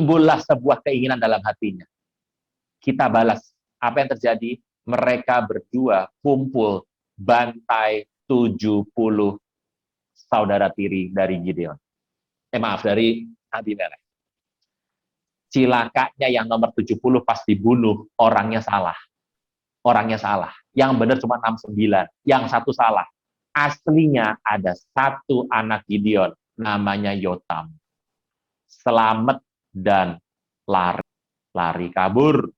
timbullah sebuah keinginan dalam hatinya. Kita balas. Apa yang terjadi? Mereka berdua kumpul bantai 70 saudara tiri dari Gideon. Dari Abimelek. Cilakanya yang nomor 70 pas dibunuh, orangnya salah. Yang benar cuma 69, yang satu salah. Aslinya ada satu anak Gideon, namanya Yotam. Selamat dan lari kabur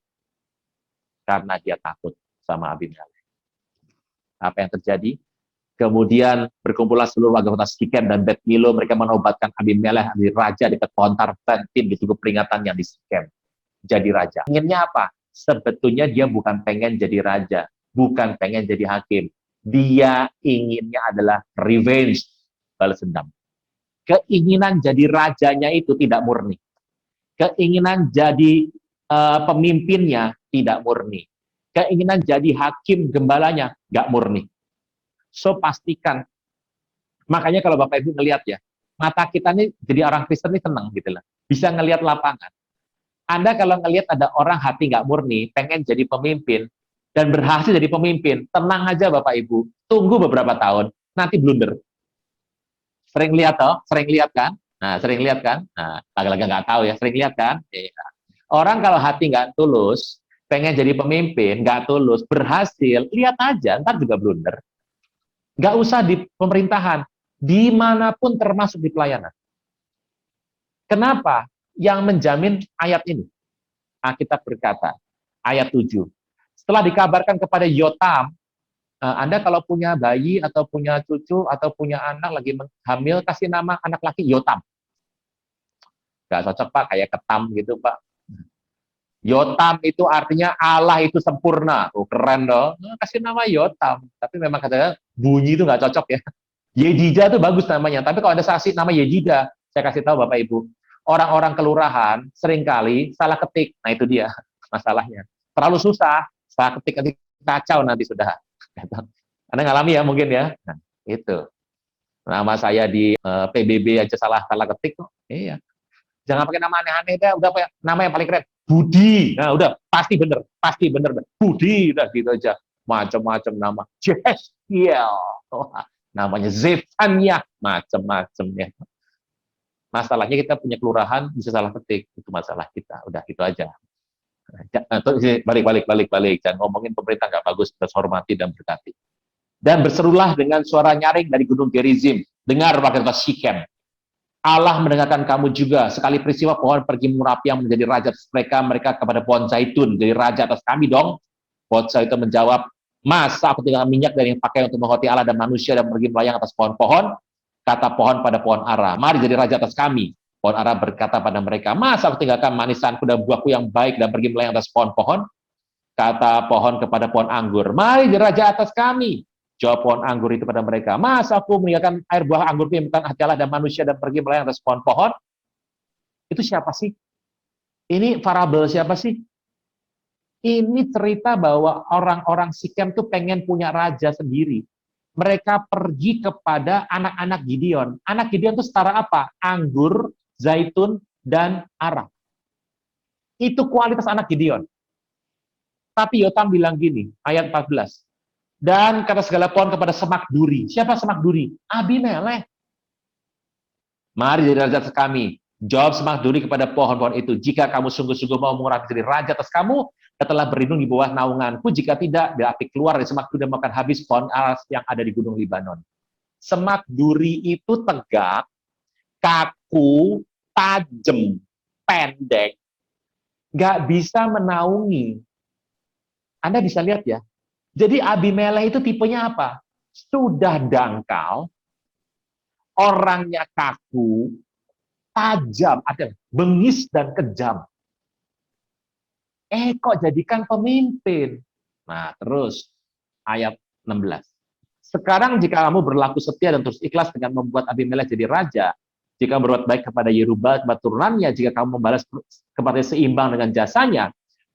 karena dia takut sama Abimelek. Apa yang terjadi? Kemudian berkumpullah seluruh warga kota Sikem dan Bet Milo, mereka menobatkan Abimelek menjadi raja dekat pohon Tarbantin di tugu peringatan yang di Sikem. Jadi raja. Inginnya apa? Sebetulnya dia bukan pengen jadi raja, bukan pengen jadi hakim. Dia inginnya adalah revenge, balas dendam. Keinginan jadi rajanya itu tidak murni. Keinginan jadi pemimpinnya tidak murni. Keinginan jadi hakim gembalanya nggak murni. So pastikan. Makanya kalau Bapak Ibu ngelihat ya, mata kita nih jadi orang Kristen nih senang gitu lah. Bisa ngelihat lapangan. Anda kalau ngelihat ada orang hati nggak murni, pengen jadi pemimpin, dan berhasil jadi pemimpin, tenang aja Bapak Ibu, tunggu beberapa tahun, nanti blunder. Sering lihat toh? Sering lihat kan? Nah, sering lihat kan? Nah, lagi-lagi nggak tahu ya, sering lihat kan? Ya. Orang kalau hati nggak tulus, pengen jadi pemimpin, nggak tulus, berhasil, lihat aja, ntar juga blunder. Nggak usah di pemerintahan, dimanapun termasuk di pelayanan. Kenapa? Yang menjamin ayat ini. Alkitab berkata, ayat 7. Setelah dikabarkan kepada Yotam, Anda kalau punya bayi atau punya cucu atau punya anak lagi hamil, kasih nama anak laki Yotam. Nggak cocok Pak, kayak ketam gitu Pak. Yotam itu artinya Allah itu sempurna. Oh, keren dong. Kasih nama Yotam. Tapi memang katanya bunyi itu nggak cocok ya. Yedida itu bagus namanya. Tapi kalau ada saksi nama Yedida, saya kasih tahu Bapak Ibu, orang-orang kelurahan seringkali salah ketik. Nah itu dia masalahnya. Terlalu susah, salah ketik nanti kacau nanti sudah. Anda ngalami ya mungkin ya. Nah, itu. Nama saya di PBB aja salah ketik kok. Iya. Jangan pakai nama aneh-aneh deh, udah pakai nama yang paling keren. Budi. Nah, udah pasti bener. Budi udah gitu aja. Macam-macam nama. Jeskiel. Namanya Zefania, macam-macam ya. Masalahnya kita punya kelurahan bisa salah ketik, itu masalah kita. Udah gitu aja. Balik. Jangan ngomongin pemerintah nggak bagus, kita hormati dan berkati. Dan berserulah dengan suara nyaring dari gunung Gerizim. Dengar warga kota Sikem. Allah mendengarkan kamu juga. Sekali peristiwa pohon pergi merapi yang menjadi raja atas mereka kepada pohon zaitun. Jadi raja atas kami dong. Pohon zaitun menjawab, masa aku tinggal minyak dari yang pakai untuk menghormati Allah dan manusia dan pergi melayang atas pohon-pohon? Kata pohon pada pohon ara, mari jadi raja atas kami. Pohon ara berkata pada mereka, masa aku tinggalkan manisanku dan buahku yang baik dan pergi melayang atas pohon-pohon? Kata pohon kepada pohon anggur, mari jadi raja atas kami. Jawab pohon anggur itu pada mereka, masa aku meninggalkan air buah anggurku yang bukan hati Allah dan manusia dan pergi melayang atas pohon-pohon? Itu siapa sih? Ini parabel siapa sih? Ini cerita bahwa orang-orang Sikem tuh pengen punya raja sendiri. Mereka pergi kepada anak-anak Gideon. Anak Gideon itu setara apa? Anggur, zaitun, dan ara. Itu kualitas anak Gideon. Tapi Yotam bilang gini, ayat 14. Dan kata segala pohon kepada semak duri. Siapa semak duri? Abimelek. Mari jadi raja atas kami. Jawab semak duri kepada pohon-pohon itu. Jika kamu sungguh-sungguh mau mengurapi jadi raja atas kamu, telah berlindung di bawah naunganku. Jika tidak, dia api keluar dari semak duri dan makan habis pohon aras yang ada di gunung Libanon. Semak duri itu tegak, kaku, tajam, pendek, nggak bisa menaungi. Anda bisa lihat ya. Jadi Abimelek itu tipenya apa? Sudah dangkal, orangnya kaku, tajam, ada bengis dan kejam. Kok jadikan pemimpin? Nah, terus ayat 16. Sekarang jika kamu berlaku setia dan terus ikhlas dengan membuat Abimelek jadi raja, jika berbuat baik kepada Yerubbaal, kepada turunannya, jika kamu membalas kepada seimbang dengan jasanya,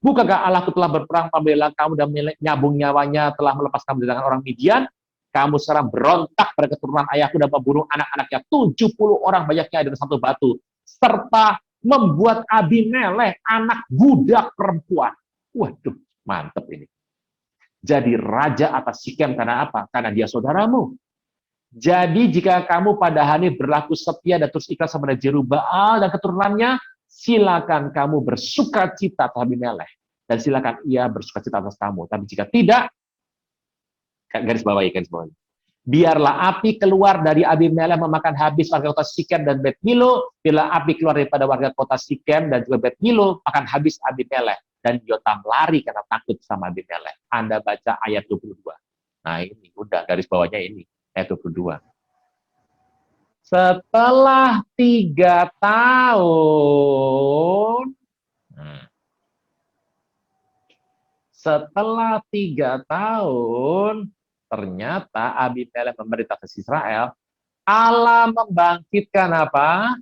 bukankah Allahku telah berperang membela kamu dan menyabung nyawanya, telah melepas kamu dari tangan orang Midian? Kamu sekarang berontak pada keturunan ayahku dan membunuh anak-anaknya, 70 orang banyaknya dari satu batu, serta membuat Abimelek anak budak perempuan. Waduh, mantep ini. Jadi raja atas Sikem karena apa? Karena dia saudaramu. Jadi jika kamu pada hari berlaku setia dan terus ikhlas sama Jerubbaal dan keturunannya, silakan kamu bersuka cita atas Abimelek. Dan silakan ia bersuka cita atas kamu. Tapi jika tidak, garis bawahi. Biarlah api keluar dari Abimelek memakan habis warga kota Sikem dan Bet Milo. Bila api keluar daripada warga kota Sikem dan juga Bet Milo, akan habis Abimelek. Dan Yotam lari karena takut sama Abimelek. Anda baca ayat 22. Nah ini, udah garis bawahnya ini. Ayat 22. Setelah 3 tahun, ternyata Abimelek memerintah atas Israel. Allah membangkitkan apa?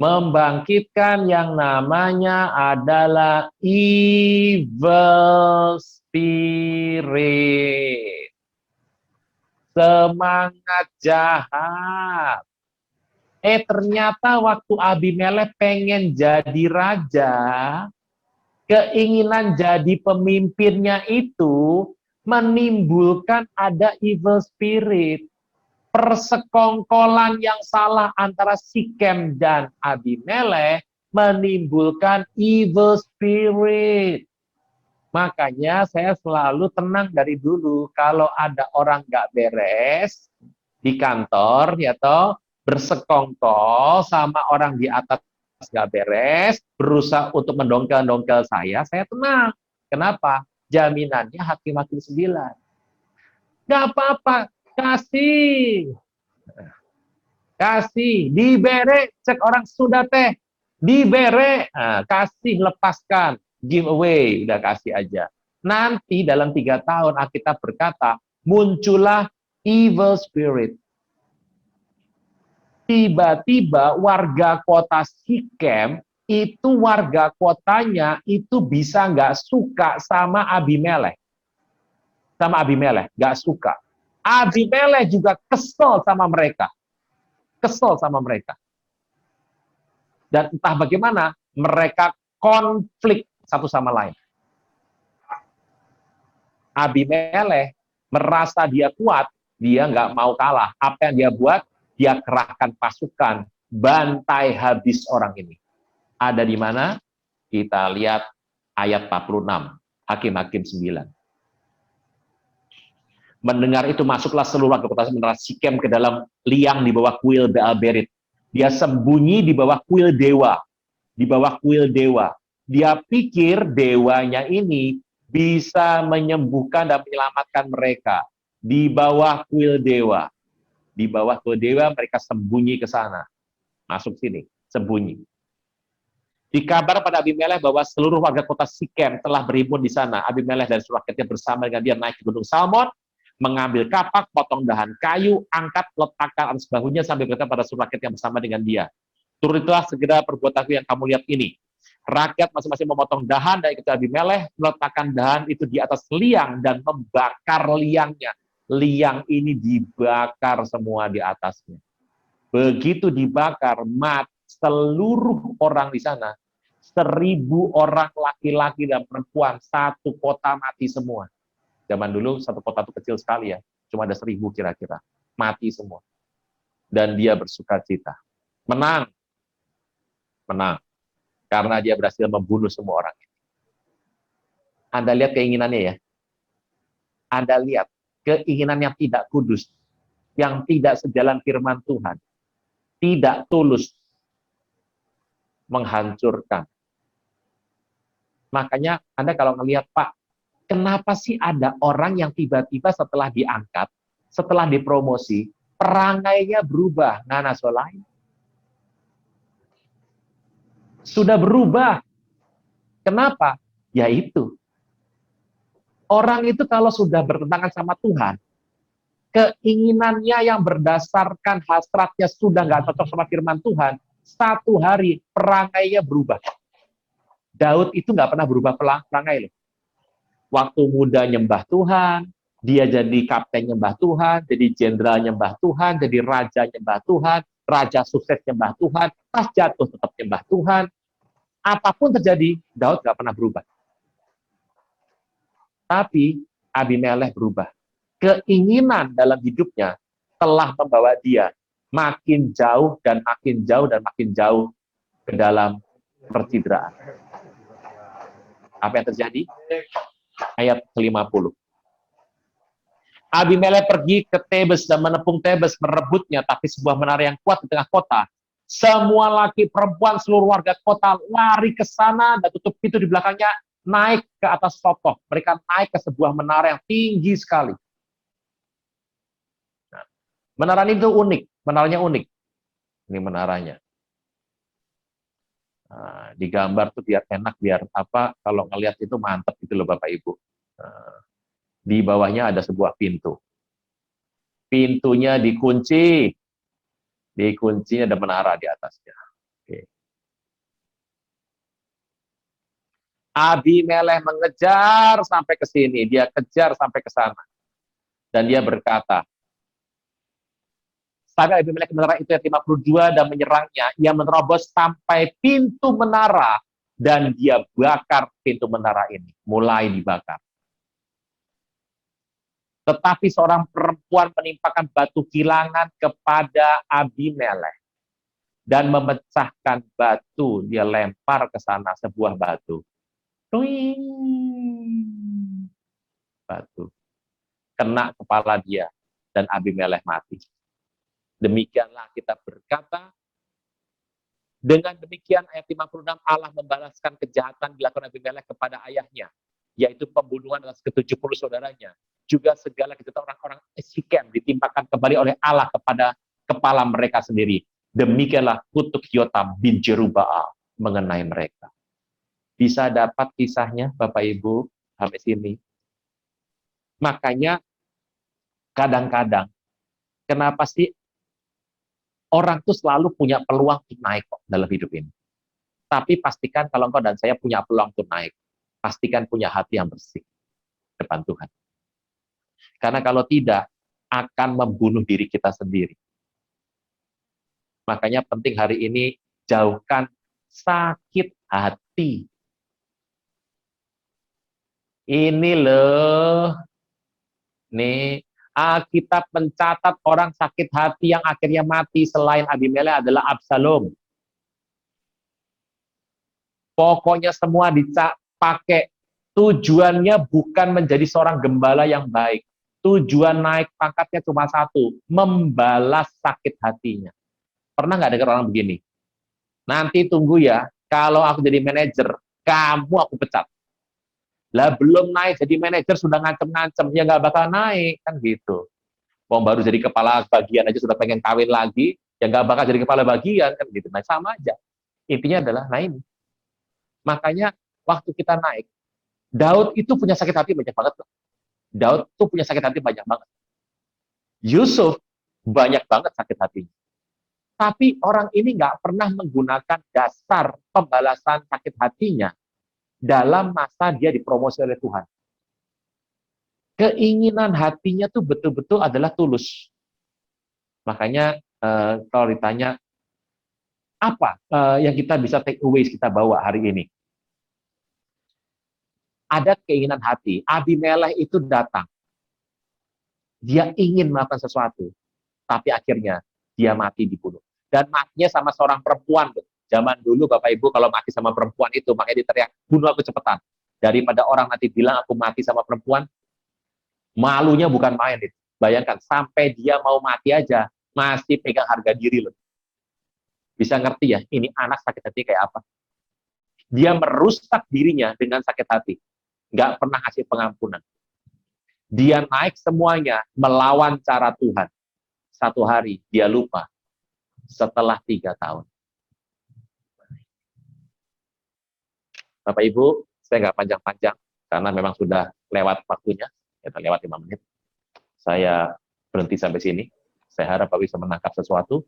Membangkitkan yang namanya adalah evil spirit. Semangat jahat. Ternyata waktu Abimelek pengen jadi raja, keinginan jadi pemimpinnya itu menimbulkan ada evil spirit. Persekongkolan yang salah antara Sikem dan Abimelek menimbulkan evil spirit. Makanya saya selalu tenang dari dulu. Kalau ada orang nggak beres di kantor, ya toh, bersekongkol sama orang di atas nggak beres, berusaha untuk mendongkel-dongkel saya tenang. Kenapa? Jaminannya hakim-hakim 9. Nggak apa-apa, kasih, dibere, cek orang sudah teh, dibere, kasih, lepaskan, giveaway, udah kasih aja. Nanti dalam 3 tahun Alkitab berkata, muncullah evil spirit. Tiba-tiba warga kota Sikem, itu warga kotanya itu bisa nggak suka sama Abimelek. Nggak suka. Abimelek juga kesel sama mereka. Dan entah bagaimana, mereka konflik satu sama lain. Abimelek merasa dia kuat, dia nggak mau kalah. Apa yang dia buat? Dia kerahkan pasukan, bantai habis orang ini. Ada di mana? Kita lihat ayat 46, Hakim-Hakim 9. Mendengar itu masuklah seluruh warga kota menara Sikem ke dalam liang di bawah kuil Baal-Berit. Dia sembunyi di bawah kuil dewa. Dia pikir dewanya ini bisa menyembuhkan dan menyelamatkan mereka. Di bawah kuil dewa. Mereka sembunyi ke sana. Masuk sini, sembunyi. Dikabar pada Abimelek bahwa seluruh warga kota Sikem telah berhimpun di sana. Abimelek dan seluruh rakyatnya bersama dengan dia naik ke Gunung Salmon, mengambil kapak, potong dahan kayu, angkat, letakkan atas bahunya sambil berkata pada seluruh rakyat yang bersama dengan dia. Turutilah segera perbuatanku yang kamu lihat ini. Rakyat masing-masing memotong dahan dan ikut Abimelek, meletakkan dahan itu di atas liang dan membakar liangnya. Liang ini dibakar semua di atasnya. Begitu dibakar, mati seluruh orang di sana. 1.000 orang laki-laki dan perempuan, satu kota mati semua. Zaman dulu satu kota itu kecil sekali ya, cuma ada 1.000 kira-kira, mati semua. Dan dia bersuka cita, menang, karena dia berhasil membunuh semua orang. Anda lihat keinginannya ya, Anda lihat keinginan yang tidak kudus, yang tidak sejalan firman Tuhan, tidak tulus, menghancurkan. Makanya Anda kalau melihat, Pak, kenapa sih ada orang yang tiba-tiba setelah diangkat, setelah dipromosi, perangainya berubah? Ngana solain. Sudah berubah. Kenapa? Yaitu, orang itu kalau sudah bertentangan sama Tuhan, keinginannya yang berdasarkan hasratnya sudah nggak cocok sama firman Tuhan, satu hari perangainya berubah. Daud itu nggak pernah berubah perangai loh. Waktu muda nyembah Tuhan, Dia jadi kapten nyembah Tuhan, jadi jenderal nyembah Tuhan, jadi raja nyembah Tuhan, raja sukses nyembah Tuhan, pas jatuh tetap nyembah Tuhan. Apapun terjadi, Daud gak pernah berubah. Tapi Abimelekh berubah. Keinginan dalam hidupnya telah membawa dia makin jauh dan makin jauh dan makin jauh ke dalam percidraan. Apa yang terjadi? Ayat ke-50. Abimelekh pergi ke Tebes dan menepung Tebes, merebutnya, tapi sebuah menara yang kuat di tengah kota. Semua laki perempuan seluruh warga kota lari ke sana dan tutup pintu di belakangnya, naik ke atas tokoh. Mereka naik ke sebuah menara yang tinggi sekali. Nah, menara ini tuh unik, menaranya unik. Ini menaranya. Nah, digambar tuh biar enak, biar apa? Kalau ngelihat itu mantep gitu loh Bapak Ibu. Nah, di bawahnya ada sebuah pintu. Pintunya dikunci. Dikuncinya ada menara di atasnya. Oke. Abimelekh mengejar sampai ke sini, dia kejar sampai ke sana. Dan dia berkata, sampai Abimelekh menara itu ayat 52 dan menyerangnya, ia menerobos sampai pintu menara dan dia bakar pintu menara ini, mulai dibakar. Tetapi seorang perempuan menimpakan batu kilangan kepada Abimelekh dan memecahkan batu, dia lempar ke sana sebuah batu. Tuing. Batu. Kena kepala dia dan Abimelekh mati. Demikianlah kita berkata, dengan demikian ayat 56 Allah membalaskan kejahatan dilakukan Abimelekh kepada ayahnya, yaitu pembunuhan atas ke-70 saudaranya. Juga segala kejahatan orang-orang Sikem ditimpakan kembali oleh Allah kepada kepala mereka sendiri. Demikianlah kutuk Yotam bin Jerubbaal mengenai mereka. Bisa dapat kisahnya Bapak Ibu sampai sini. Makanya kadang-kadang kenapa sih orang tuh selalu punya peluang untuk naik kok dalam hidup ini. Tapi pastikan kalau engkau dan saya punya peluang untuk naik, pastikan punya hati yang bersih depan Tuhan. Karena kalau tidak, akan membunuh diri kita sendiri. Makanya penting hari ini, jauhkan sakit hati. Ini loh, nih, Alkitab mencatat orang sakit hati yang akhirnya mati selain Abimelekh adalah Absalom. Pokoknya semua dipakai. Tujuannya bukan menjadi seorang gembala yang baik. Tujuan naik pangkatnya cuma satu, membalas sakit hatinya. Pernah nggak dengar orang begini? Nanti tunggu ya, kalau aku jadi manajer, kamu aku pecat. Lah belum naik jadi manajer sudah ngancem-ngancem, ya nggak bakal naik, kan gitu. Mau baru jadi kepala bagian aja sudah pengen kawin lagi, ya nggak bakal jadi kepala bagian, kan gitu. Nah sama aja. Intinya adalah, nah ini. Makanya waktu kita naik, Daud itu punya sakit hati banyak banget. Daud tuh punya sakit hati banyak banget. Yusuf banyak banget sakit hatinya. Tapi orang ini nggak pernah menggunakan dasar pembalasan sakit hatinya dalam masa dia dipromosi oleh Tuhan. Keinginan hatinya tuh betul-betul adalah tulus. Makanya kalau ditanya apa yang kita bisa take away, kita bawa hari ini, ada keinginan hati. Abimelekh itu datang, dia ingin melakukan sesuatu, tapi akhirnya dia mati dibunuh. Dan matinya sama seorang perempuan. Zaman dulu Bapak Ibu kalau mati sama perempuan itu, makanya diteriak, bunuh aku cepetan. Daripada orang nanti bilang aku mati sama perempuan, malunya bukan main. Itu. Bayangkan, sampai dia mau mati aja, masih pegang harga diri loh. Bisa ngerti ya, ini anak sakit hati kayak apa. Dia merusak dirinya dengan sakit hati. Nggak pernah kasih pengampunan. Dia naik semuanya melawan cara Tuhan. Satu hari dia lupa setelah 3 tahun. Bapak Ibu, saya nggak panjang-panjang karena memang sudah lewat waktunya, kita lewat 5 menit. Saya berhenti sampai sini. Saya harap Bapak bisa menangkap sesuatu.